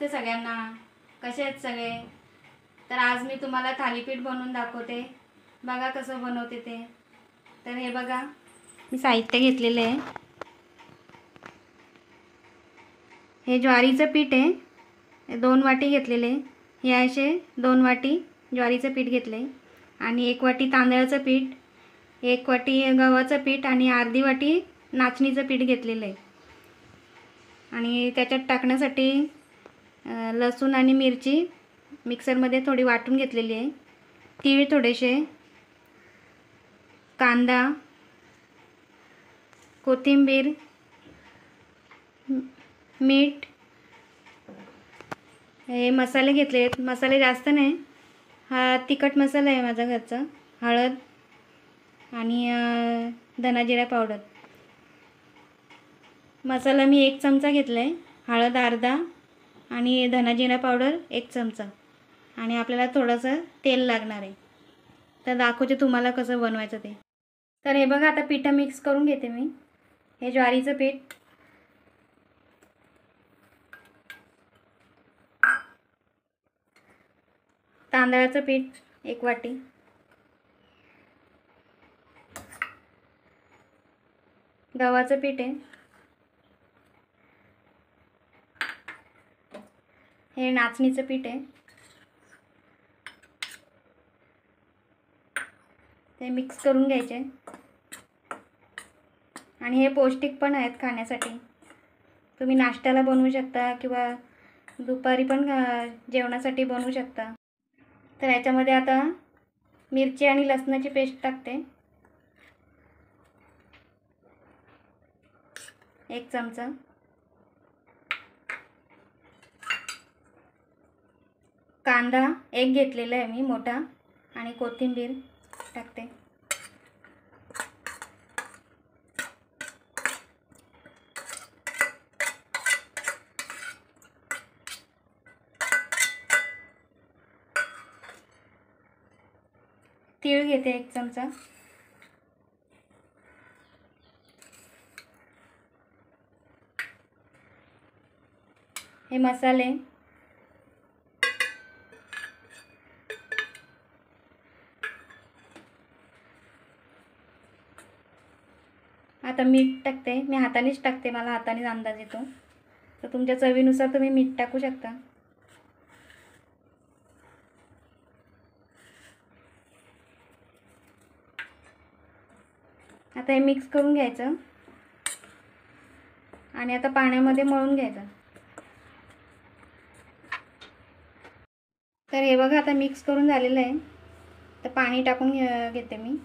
नमस्ते सगळ्यांना. कसे आहेत सगळे? तर आज मी तुम्हाला थालीपीठ बनवून दाखवते. बघा कसं बनवते ते. तर हे बघा, मी साहित्य घेतलेले आहे. हे ज्वारीचं पीठ आहे. 2 वाटी घेतलेले. हे असे 2 वाटी ज्वारीचं पीठ घेतले आणि 1 वाटी तांदळाचं पीठ, 1 वाटी गव्हाचं पीठ आणि अर्धी वाटी नाचणीचं पीठ घेतलेलं आहे. आणि त्याच्यात टाकण्यासाठी लसूण आणि मिरची मिक्सरमध्ये थोडी वाटून घेतलेली आहे. तीळ थोडेसे, कांदा, कोथिंबीर, मीठ, हे मसाले घेतले आहेत. मसाले जास्त नाही, हा तिखट मसाला आहे माझा घरचा. हळद आणि धना जिरा पावडर. मसाला मी 1 चमचा घेतला आहे, हळद अर्धा आणि धना जिरा पावडर 1 चमचा. आणि आपल्याला थोडंसं तेल लागणार आहे. तर दाखवते तुम्हाला कसं बनवायचं ते. तर हे बघा, आता पिठं मिक्स करून घेते मी. हे ज्वारीचं पीठ, तांदळाचं पीठ 1 वाटी, गव्हाचं पीठ आहे, हे नाचणीचं पीठ आहे. ते मिक्स करून घ्यायचे. आणि हे पौष्टिक पण आहेत खाण्यासाठी. तुम्ही नाश्त्याला बनवू शकता किंवा दुपारी पण जेवणासाठी बनवू शकता. तर याच्यामध्ये आता मिरची आणि लसणाची पेस्ट टाकते, 1 चमचा. कांदा 1 घेतलेला आहे मी मोठा आणि कोथिंबीर टाकते. तीळ घेते 1 चमचा. हे मसाले, आता मीठ टाकते. मी हातानेच टाकते, मला हातानेच अंदाज येतो. तर तुमच्या चवीनुसार तुम्ही मीठ टाकू शकता. आता हे मिक्स करून घ्यायचं आणि आता पाण्यामध्ये मळून घ्यायचं. तर हे बघा, आता मिक्स करून झालेलं आहे. तर पाणी टाकून घेते मी.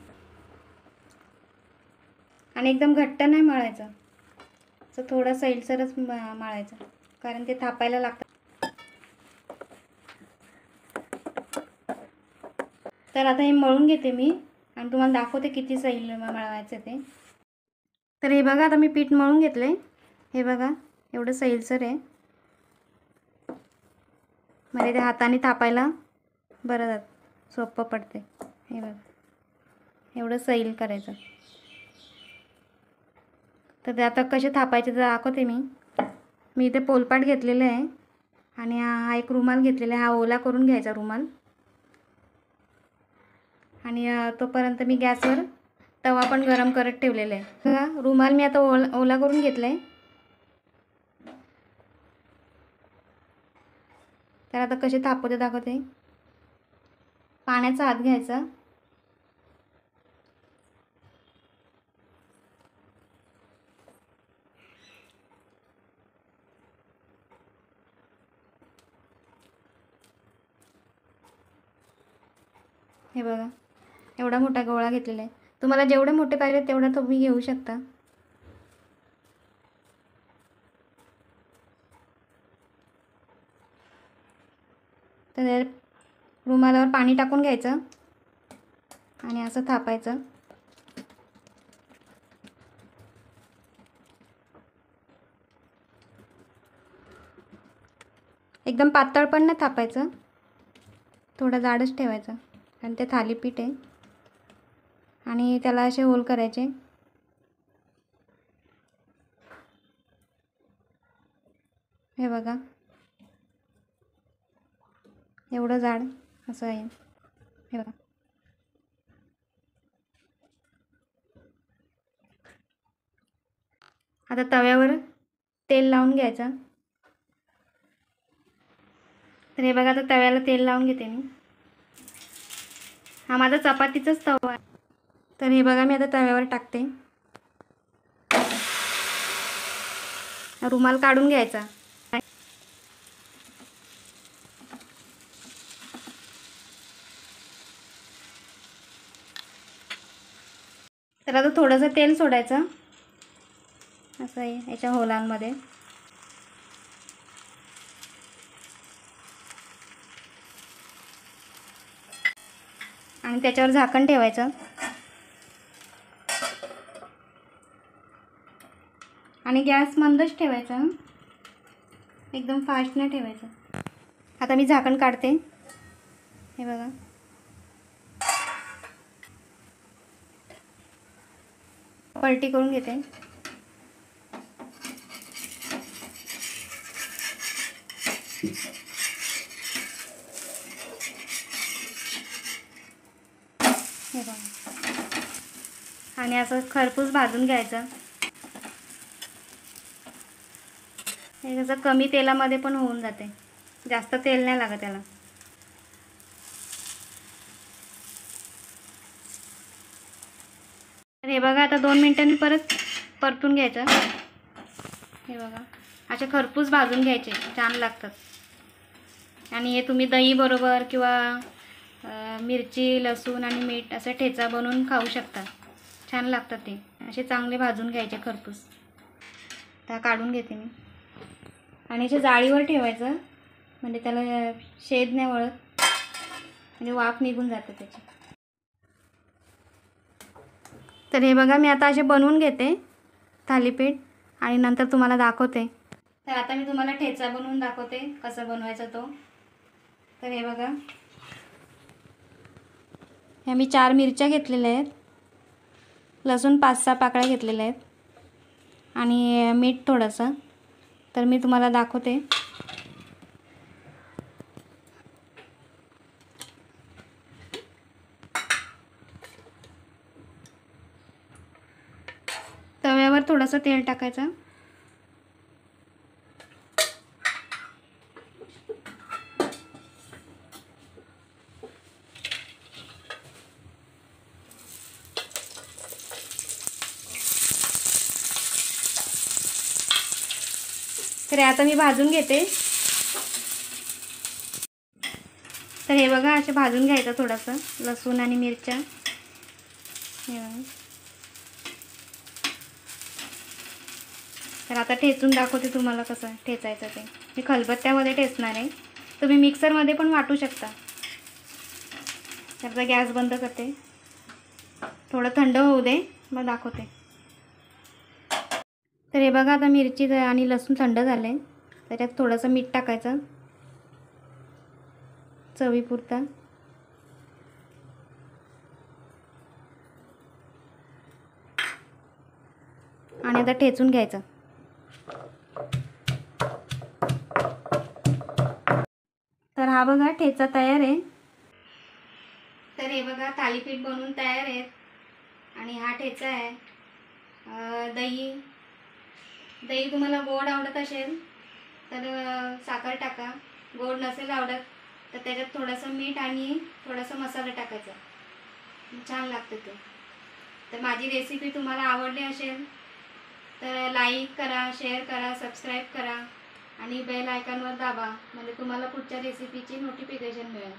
आणि एकदम घट्ट नाही मळायचं, असं थोडं सैलसरच मळायचं, कारण ते थापायला लागतं. तर आता हे मळून घेते मी आणि तुम्हाला दाखवते किती सैल मळवायचं ते. तर हे बघा, आता मी पीठ मळून घेतलं आहे. हे बघा, एवढं सैलसर आहे. म्हणजे ते हाताने थापायला बरं सोपं पडते. हे बघा, एवढं सैल करायचं. तर ते आता कसे थापायचे ते दाखवते मी. मी इथे पोलपाट घेतलेलं आहे आणि हा एक रुमाल घेतलेला आहे. हा ओला करून घ्यायचा रुमाल. आणि तोपर्यंत मी गॅसवर तवा पण गरम करत ठेवलेला आहे. बघा, रुमाल मी आता ओला करून घेतला आहे. तर आता कसे थापवते दाखवते. पाण्याचा हात घ्यायचा, हे बघा, एवढा मोठा गोळा घेतलेला आहे. तुम्हाला जेवढे मोठे पाहिजे तेवढा तुम्ही घेऊ शकता. तर रुमालावर पाणी टाकून घ्यायचं आणि असं थापायचं. एकदम पातळ पण नाही थापायचं, थोडं जाडच ठेवायचं, कारण ते थालीपीठ आहे. आणि त्याला असे होल करायचे. हे बघा, एवढं जाड असं आहे हे बघा. आता तव्यावर तेल लावून घ्यायचं. तर हे बघा, आता तव्याला तेल लावून घेते मी. हा माझा चपातीचाच तवा आहे. तर हे बघा, मी आता तव्यावर टाकते. रुमाल काढून घ्यायचा. तर आता थोडंसं तेल सोडायचं असं आहे याच्या होलांमध्ये. आणि त्याच्यावर झाकण ठेवायचं. आणि गॅस मंदच ठेवायचा, एकदम फास्ट नाही ठेवायचं. आता मी झाकण काढते. हे बघा, पलटी करून घेते. हे बघा, आणि असं खरपूस भाजून घ्यायचं. हे कसं कमी तेलामध्ये पण होऊन जाते, जास्त तेल नाही लागत त्याला. तर हे बघा, आता 2 मिनिटांनी परत परतून घ्यायचं. हे बघा, असे खरपूस भाजून घ्यायचे, छान लागतात. आणि हे तुम्ही दही बरोबर किंवा मिरची, लसूण आणि मीठ असं ठेचा बनवून खाऊ शकता. छान लागतात ते. असे चांगले भाजून घ्यायचे खरपूस. त्या काढून घेते मी. आणि असे जाळीवर ठेवायचं, म्हणजे त्याला शेद नाही वळत, म्हणजे वाफ निघून जाते त्याची. तर हे बघा, मी आता असे बनवून घेते थालीपीठ आणि नंतर तुम्हाला दाखवते. तर आता मी तुम्हाला ठेचा बनवून दाखवते कसं बनवायचा तो. तर हे बघा, ह्या मी 4 मिरच्या घेतलेल्या आहेत, लसूण 5-6 पाकळ्या घेतलेल्या आहेत आणि मीठ थोडंसं. तर मी तुम्हाला दाखवते. तव्यावर थोडंसं तेल टाकायचं. तर आता मी भाजून घेते. तर हे बघा, असे भाजून घ्यायचं थोडंसं लसूण आणि मिरच्या. हे बघा. तर आता ठेचून दाखवते तुम्हाला कसं ठेचायचं ते. मी खलबत्त्यामध्ये ठेचणार आहे, तुम्ही मिक्सरमध्ये पण वाटू शकता. त्याचा गॅस बंद करते, थोडं थंड होऊ दे, मग दाखवते. तर हे बघा, आता मिरची आणि लसूण थंड झाले. त्याच्यात थोडंसं मीठ टाकायचं चवीपुरता. आणि आता ठेचून घ्यायचं. तर हा बघा, ठेचा तयार आहे. तर हे बघा, थालीपीठ बनवून तयार आहेत. आणि हा ठेचा आहे. दही तुम्हाला गोड आवडत असेल तर साखर टाका, गोड नसेल आवडत तर त्याच्यात थोडंसं मीठ आणि थोडासा मसाला टाकायचा, छान लागतं ते. तर माझी रेसिपी तुम्हाला आवडली असेल तर लाईक करा, शेअर करा, सबस्क्राईब करा आणि बेल आयकॉनवर दाबा, म्हणजे तुम्हाला पुढच्या रेसिपीची नोटिफिकेशन मिळेल.